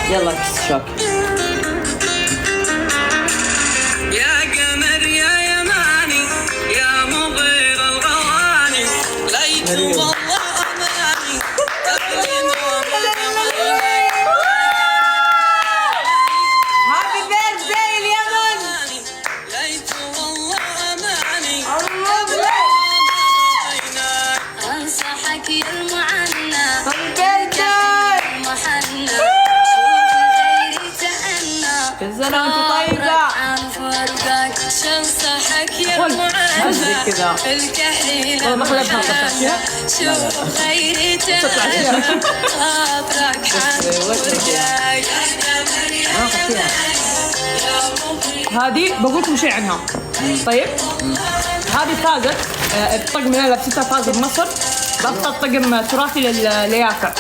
يلا كس شوك. يا قمر يا يماني يا مضير الغواني ليت والله اماني قبل نوم القواني. هابي بيرثداي اليمن. ليت والله اماني انصحك يا المعنى هابي بيرثداي. محنى شوف غيري تأنى كل سنة وانت طيبة. عن فرقك شنصحك يا قول. هزك كذا. المعنى الكحيل والله ما خليتها محنى شوف غيري تأنى خاطرك عن فرقك يا قمر يا هذه بقول لكم شيء عنها. طيب هذه فازت الطقم اللي لبستها فاز بمصر، بأفضل طقم تراثي لليافع.